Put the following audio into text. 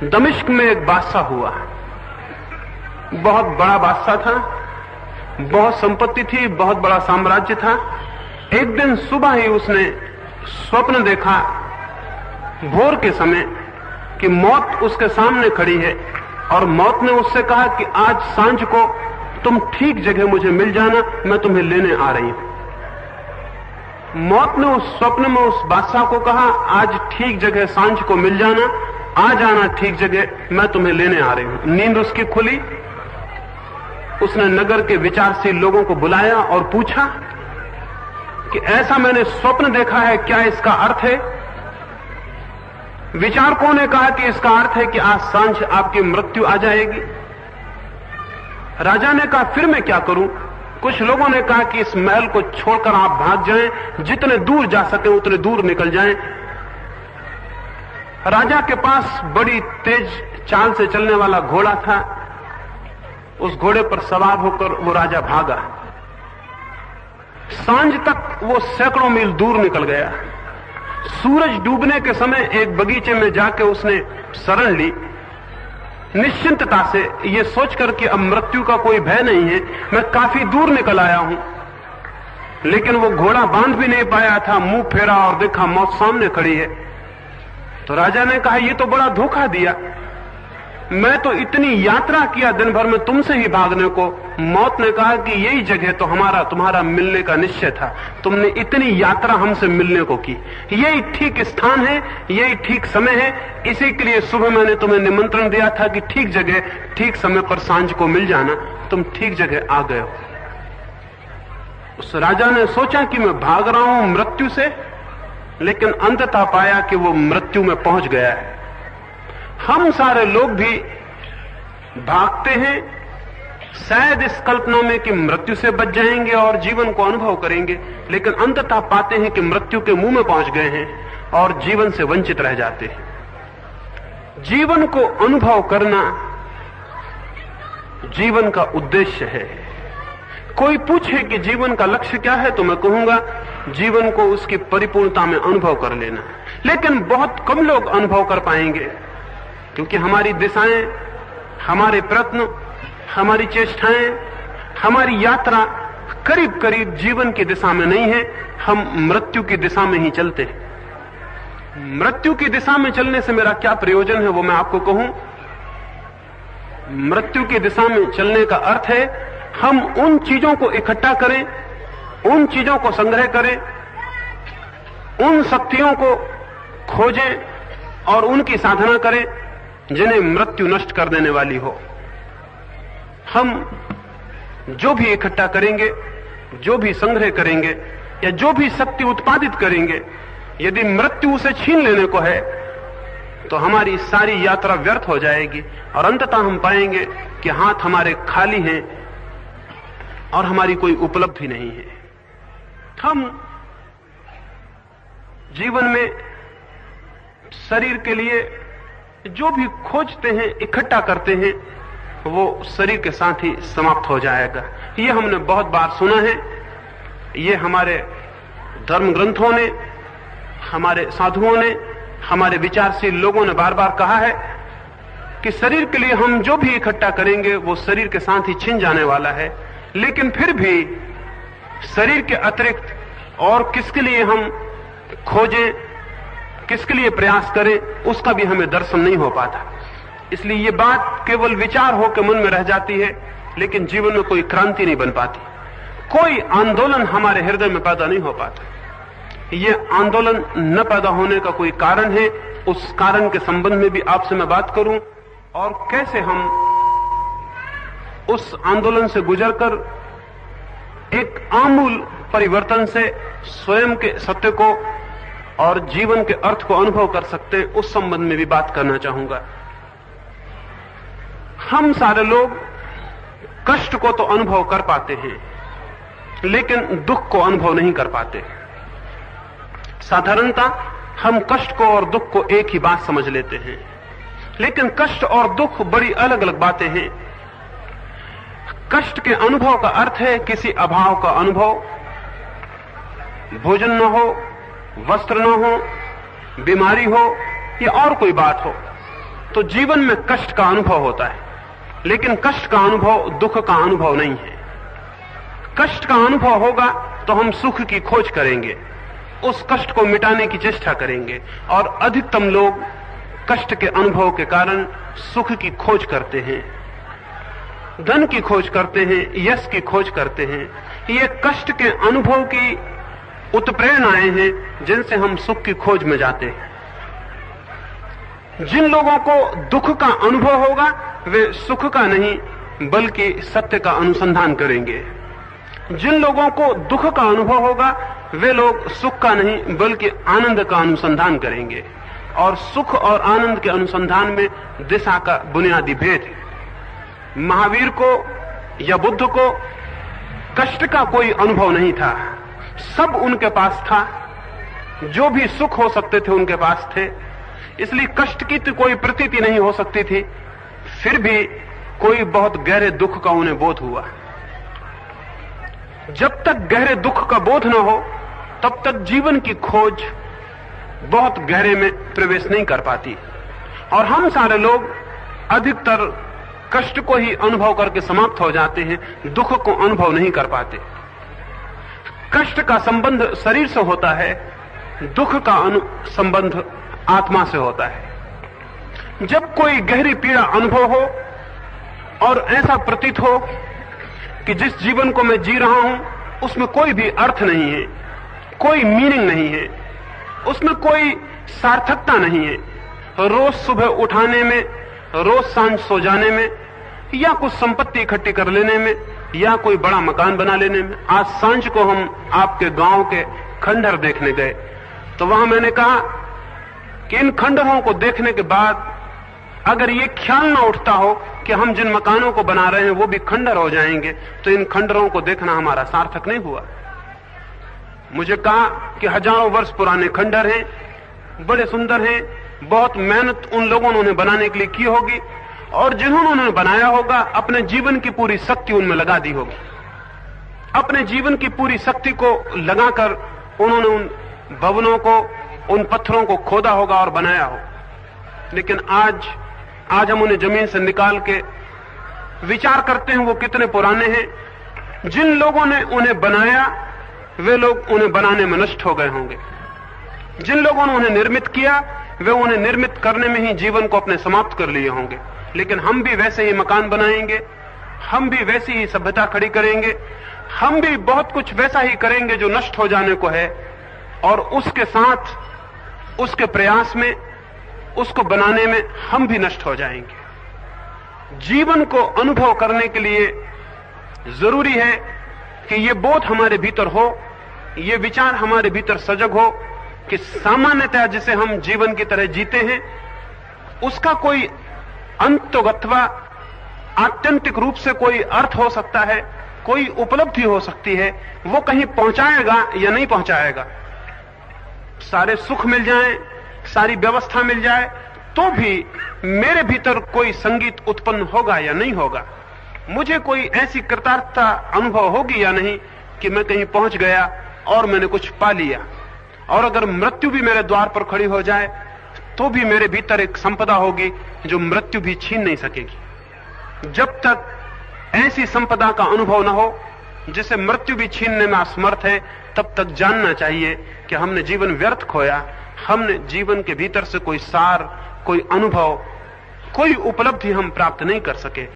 दमिश्क में एक बादशाह हुआ, बहुत बड़ा बादशाह था, बहुत संपत्ति थी, बहुत बड़ा साम्राज्य था। एक दिन सुबह ही उसने स्वप्न देखा भोर के समय कि मौत उसके सामने खड़ी है और मौत ने उससे कहा कि आज सांझ को तुम ठीक जगह मुझे मिल जाना, मैं तुम्हें लेने आ रही हूं। मौत ने उस स्वप्न में उस बादशाह को कहा, आज ठीक जगह सांझ को मिल जाना, आ जाना ठीक जगह, मैं तुम्हें लेने आ रही हूं। नींद उसकी खुली, उसने नगर के विचारशील लोगों को बुलाया और पूछा कि ऐसा मैंने स्वप्न देखा है, क्या इसका अर्थ है? विचारकों ने कहा कि इसका अर्थ है कि आज सांझ आपकी मृत्यु आ जाएगी। राजा ने कहा, फिर मैं क्या करूं? कुछ लोगों ने कहा कि इस महल को छोड़कर आप भाग जाएं, जितने दूर जा सके उतने दूर निकल जाएं। राजा के पास बड़ी तेज चाल से चलने वाला घोड़ा था, उस घोड़े पर सवार होकर वो राजा भागा। सांझ तक वो सैकड़ों मील दूर निकल गया। सूरज डूबने के समय एक बगीचे में जाके उसने शरण ली, निश्चिंतता से ये सोचकर कि अब मृत्यु का कोई भय नहीं है, मैं काफी दूर निकल आया हूं। लेकिन वो घोड़ा बांध भी नहीं पाया था, मुंह फेरा और देखा मौत सामने खड़ी है। तो राजा ने कहा, ये तो बड़ा धोखा दिया, मैं तो इतनी यात्रा किया दिन भर में तुमसे ही भागने को। मौत ने कहा कि यही जगह तो तुम्हारा मिलने का निश्चय था, तुमने इतनी यात्रा हमसे मिलने को की, यही ठीक स्थान है, यही ठीक समय है, इसी के लिए सुबह मैंने तुम्हें निमंत्रण दिया था कि ठीक जगह ठीक समय पर सांझ को मिल जाना, तुम ठीक जगह आ गए हो। उस राजा ने सोचा कि मैं भाग रहा हूं मृत्यु से, लेकिन अंततः पाया कि वो मृत्यु में पहुंच गया है। हम सारे लोग भी भागते हैं, शायद इस कल्पना में कि मृत्यु से बच जाएंगे और जीवन को अनुभव करेंगे, लेकिन अंततः पाते हैं कि मृत्यु के मुंह में पहुंच गए हैं और जीवन से वंचित रह जाते हैं। जीवन को अनुभव करना जीवन का उद्देश्य है। कोई पूछे कि जीवन का लक्ष्य क्या है, तो मैं कहूंगा जीवन को उसकी परिपूर्णता में अनुभव कर लेना। लेकिन बहुत कम लोग अनुभव कर पाएंगे, क्योंकि हमारी दिशाएं, हमारे प्रयत्न, हमारी चेष्टाएं, हमारी यात्रा करीब करीब जीवन की दिशा में नहीं है, हम मृत्यु की दिशा में ही चलते हैं। मृत्यु की दिशा में चलने से मेरा क्या प्रयोजन है वो मैं आपको कहूं। मृत्यु की दिशा में चलने का अर्थ है हम उन चीजों को इकट्ठा करें, उन चीजों को संग्रह करें, उन शक्तियों को खोजें और उनकी साधना करें जिन्हें मृत्यु नष्ट कर देने वाली हो। हम जो भी इकट्ठा करेंगे, जो भी संग्रह करेंगे या जो भी शक्ति उत्पादित करेंगे, यदि मृत्यु उसे छीन लेने को है तो हमारी सारी यात्रा व्यर्थ हो जाएगी और अंततः हम पाएंगे कि हाथ हमारे खाली हैं और हमारी कोई उपलब्धि नहीं है। हम जीवन में शरीर के लिए जो भी खोजते हैं, इकट्ठा करते हैं, वो शरीर के साथ ही समाप्त हो जाएगा। ये हमने बहुत बार सुना है, ये हमारे धर्म ग्रंथों ने, हमारे साधुओं ने, हमारे विचारशील लोगों ने बार बार कहा है कि शरीर के लिए हम जो भी इकट्ठा करेंगे वो शरीर के साथ ही छिन जाने वाला है। लेकिन फिर भी शरीर के अतिरिक्त और किसके लिए हम खोजें, किसके लिए प्रयास करें, उसका भी हमें दर्शन नहीं हो पाता। इसलिए ये बात केवल विचार होकर मन में रह जाती है, लेकिन जीवन में कोई क्रांति नहीं बन पाती, कोई आंदोलन हमारे हृदय में पैदा नहीं हो पाता। ये आंदोलन न पैदा होने का कोई कारण है, उस कारण के संबंध में भी आपसे मैं बात करूं और कैसे हम उस आंदोलन से गुजरकर एक आमूल परिवर्तन से स्वयं के सत्य को और जीवन के अर्थ को अनुभव कर सकते हैं, उस संबंध में भी बात करना चाहूंगा। हम सारे लोग कष्ट को तो अनुभव कर पाते हैं, लेकिन दुख को अनुभव नहीं कर पाते। साधारणतः हम कष्ट को और दुख को एक ही बात समझ लेते हैं, लेकिन कष्ट और दुख बड़ी अलग अलग बातें हैं। कष्ट के अनुभव का अर्थ है किसी अभाव का अनुभव, भोजन न हो, वस्त्र न हो, बीमारी हो या और कोई बात हो, तो जीवन में कष्ट का अनुभव होता है, लेकिन कष्ट का अनुभव दुख का अनुभव नहीं है। कष्ट का अनुभव होगा तो हम सुख की खोज करेंगे, उस कष्ट को मिटाने की चेष्टा करेंगे, और अधिकतम लोग कष्ट के अनुभव के कारण सुख की खोज करते हैं, धन की खोज करते हैं, यश की खोज करते हैं। ये कष्ट के अनुभव की उत्प्रेरणाएं हैं जिनसे हम सुख की खोज में जाते हैं। जिन लोगों को दुख का अनुभव होगा वे सुख का नहीं बल्कि सत्य का अनुसंधान करेंगे। जिन लोगों को दुख का अनुभव होगा वे लोग सुख का नहीं बल्कि आनंद का अनुसंधान करेंगे, और सुख और आनंद के अनुसंधान में दिशा का बुनियादी भेद है। महावीर को या बुद्ध को कष्ट का कोई अनुभव नहीं था, सब उनके पास था, जो भी सुख हो सकते थे उनके पास थे, इसलिए कष्ट की तो कोई प्रतीति नहीं हो सकती थी, फिर भी कोई बहुत गहरे दुख का उन्हें बोध हुआ। जब तक गहरे दुख का बोध न हो तब तक जीवन की खोज बहुत गहरे में प्रवेश नहीं कर पाती, और हम सारे लोग अधिकतर कष्ट को ही अनुभव करके समाप्त हो जाते हैं, दुख को अनुभव नहीं कर पाते। कष्ट का संबंध शरीर से होता है, दुख का संबंध आत्मा से होता है। जब कोई गहरी पीड़ा अनुभव हो और ऐसा प्रतीत हो कि जिस जीवन को मैं जी रहा हूं उसमें कोई भी अर्थ नहीं है, कोई मीनिंग नहीं है, उसमें कोई सार्थकता नहीं है, रोज सुबह उठाने में, रोज सांझ सो जाने में, या कुछ संपत्ति इकट्ठी कर लेने में, या कोई बड़ा मकान बना लेने में। आज सांझ को हम आपके गांव के खंडहर देखने गए, तो वहां मैंने कहा कि इन खंडहरों को देखने के बाद अगर ये ख्याल ना उठता हो कि हम जिन मकानों को बना रहे हैं वो भी खंडहर हो जाएंगे, तो इन खंडहरों को देखना हमारा सार्थक नहीं हुआ। मुझे कहा कि हजारों वर्ष पुराने खंडहर हैं, बड़े सुंदर हैं, बहुत मेहनत उन लोगों ने उन्हें बनाने के लिए की होगी, और जिन्होंने उन्हें बनाया होगा अपने जीवन की पूरी शक्ति उनमें लगा दी होगी, अपने जीवन की पूरी शक्ति को लगाकर उन्होंने उन भवनों को, उन पत्थरों को खोदा होगा और बनाया हो। लेकिन आज हम उन्हें जमीन से निकाल के विचार करते हैं वो कितने पुराने हैं। जिन लोगों ने उन्हें बनाया वे लोग उन्हें बनाने में नष्ट हो गए होंगे, जिन लोगों ने उन्हें निर्मित किया वे उन्हें निर्मित करने में ही जीवन को अपने समाप्त कर लिए होंगे। लेकिन हम भी वैसे ही मकान बनाएंगे, हम भी वैसी ही सभ्यता खड़ी करेंगे, हम भी बहुत कुछ वैसा ही करेंगे जो नष्ट हो जाने को है, और उसके साथ उसके प्रयास में, उसको बनाने में हम भी नष्ट हो जाएंगे। जीवन को अनुभव करने के लिए जरूरी है कि ये बोध हमारे भीतर हो, ये विचार हमारे भीतर सजग हो कि सामान्यतः जिसे हम जीवन की तरह जीते हैं उसका कोई अंत अथवा आत्यंतिक रूप से कोई अर्थ हो सकता है, कोई उपलब्धि हो सकती है, वो कहीं पहुंचाएगा या नहीं पहुंचाएगा। सारे सुख मिल जाएं, सारी व्यवस्था मिल जाए, तो भी मेरे भीतर कोई संगीत उत्पन्न होगा या नहीं होगा, मुझे कोई ऐसी कृतार्थता अनुभव होगी या नहीं कि मैं कहीं पहुंच गया और मैंने कुछ पा लिया। और अगर मृत्यु भी मेरे द्वार पर खड़ी हो जाए तो भी मेरे भीतर एक संपदा होगी जो मृत्यु भी छीन नहीं सकेगी। जब तक ऐसी संपदा का अनुभव न हो जिसे मृत्यु भी छीनने में असमर्थ है, तब तक जानना चाहिए कि हमने जीवन व्यर्थ खोया, हमने जीवन के भीतर से कोई सार, कोई अनुभव, कोई उपलब्धि हम प्राप्त नहीं कर सके।